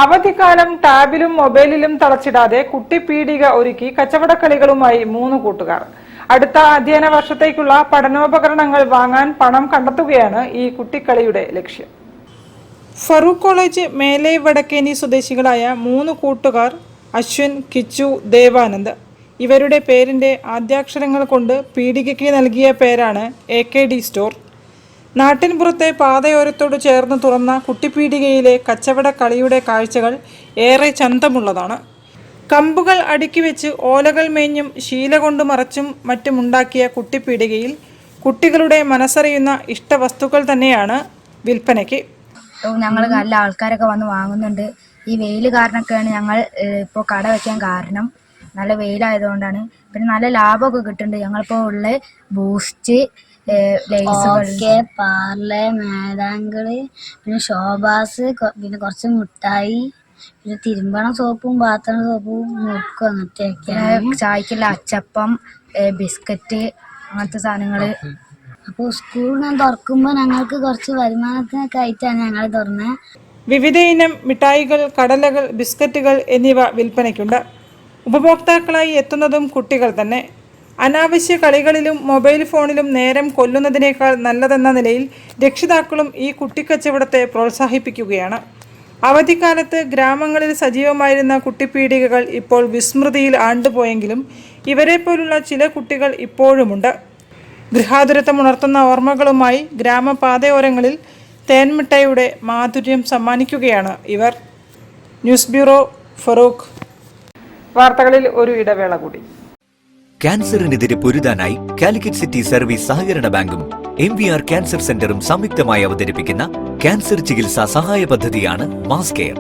അവധിക്കാലം ടാബിലും മൊബൈലിലും തളച്ചിടാതെ കുട്ടിപ്പീടിക ഒരുക്കി കച്ചവടക്കളികളുമായി 3 കൂട്ടുകാർ. അടുത്ത അധ്യയന വർഷത്തേക്കുള്ള പഠനോപകരണങ്ങൾ വാങ്ങാൻ പണം കണ്ടെത്തുകയാണ് ഈ കുട്ടിക്കളിയുടെ ലക്ഷ്യം. ഫറൂഖ് കോളേജ് മേലെ വടക്കേനി സ്വദേശികളായ 3 കൂട്ടുകാർ അശ്വിൻ, കിച്ചു, ദേവാനന്ദ്. ഇവരുടെ പേരിന്റെ ആദ്യാക്ഷരങ്ങൾ കൊണ്ട് പീടികയ്ക്ക് നൽകിയ പേരാണ് AKD സ്റ്റോർ. നാട്ടിൻപുറത്തെ പാതയോരത്തോട് ചേർന്ന് തുറന്ന കുട്ടിപ്പീടികയിലെ കച്ചവട കളിയുടെ കാഴ്ചകൾ ഏറെ ചന്തമുള്ളതാണ്. കമ്പുകൾ അടുക്കി വെച്ച് ഓലകൾ മേഞ്ഞും ശീല കൊണ്ട് മറച്ചും മറ്റുമുണ്ടാക്കിയ കുട്ടിപ്പീടികയിൽ കുട്ടികളുടെ മനസ്സറിയുന്ന ഇഷ്ടവസ്തുക്കൾ തന്നെയാണ് വിൽപ്പനയ്ക്ക്. ഞങ്ങൾ നല്ല ആൾക്കാരൊക്കെ വന്ന് വാങ്ങുന്നുണ്ട്. ഈ വെയിൽ കാരണമൊക്കെയാണ് ഞങ്ങൾ ഇപ്പോൾ കട വയ്ക്കാൻ കാരണം. നല്ല വെയിലായതുകൊണ്ടാണ്. പിന്നെ നല്ല ലാഭമൊക്കെ കിട്ടുന്നുണ്ട്. ഞങ്ങളിപ്പോൾ ഉള്ള ബൂസ്റ്റ്, പാർലെ, മേദാങ്കിള്, പിന്നെ ഷോബാസ്, പിന്നെ കുറച്ച് മുട്ടായി, പിന്നെ തിരുമ്പണ സോപ്പും പാത്രം സോപ്പും മുക്കും അങ്ങനത്തെയൊക്കെയാണ്. ചായക്കുള്ള അച്ചപ്പം, ബിസ്ക്കറ്റ്, അങ്ങനത്തെ സാധനങ്ങള്. അപ്പോൾ സ്കൂൾ തുറക്കുമ്പോൾ ഞങ്ങൾക്ക് കുറച്ച് വരുമാനത്തിനൊക്കെ ആയിട്ടാണ് ഞങ്ങൾ തുറന്നത്. വിവിധ ഇനം മിഠായികൾ, കടലകൾ, ബിസ്ക്കറ്റുകൾ എന്നിവ വിൽപ്പനയ്ക്കുണ്ട്. ഉപഭോക്താക്കളായി എത്തുന്നതും കുട്ടികൾ തന്നെ. അനാവശ്യ കളികളിലും മൊബൈൽ ഫോണിലും നേരം കൊല്ലുന്നതിനേക്കാൾ നല്ലതെന്ന നിലയിൽ രക്ഷിതാക്കളും ഈ കുട്ടിക്കച്ചവടത്തെ പ്രോത്സാഹിപ്പിക്കുകയാണ്. അവധിക്കാലത്ത് ഗ്രാമങ്ങളിൽ സജീവമായിരുന്ന കുട്ടിപ്പീടികകൾ ഇപ്പോൾ വിസ്മൃതിയിൽ ആണ്ടുപോയെങ്കിലും ഇവരെ പോലുള്ള ചില കുട്ടികൾ ഇപ്പോഴുമുണ്ട്. ഗൃഹാതുരത്വമുണർത്തുന്ന ഓർമ്മകളുമായി ഗ്രാമപാതയോരങ്ങളിൽ തേൻമിഠായിയുടെ മാധുര്യം സമ്മാനിക്കുകയാണ് ഇവർ. News bureau, Farook. വാർത്തകളിൽ ഒരു ഇടവേള കൂടി. ക്യാൻസറിനെതിരെ പൊരുതാനായി കാലിക്കറ്റ് സിറ്റി സർവീസ് സഹകരണ ബാങ്കും MVR ക്യാൻസർ സെന്ററും സംയുക്തമായി അവതരിപ്പിക്കുന്ന ക്യാൻസർ ചികിത്സാ സഹായ പദ്ധതിയാണ് മാസ് കെയർ.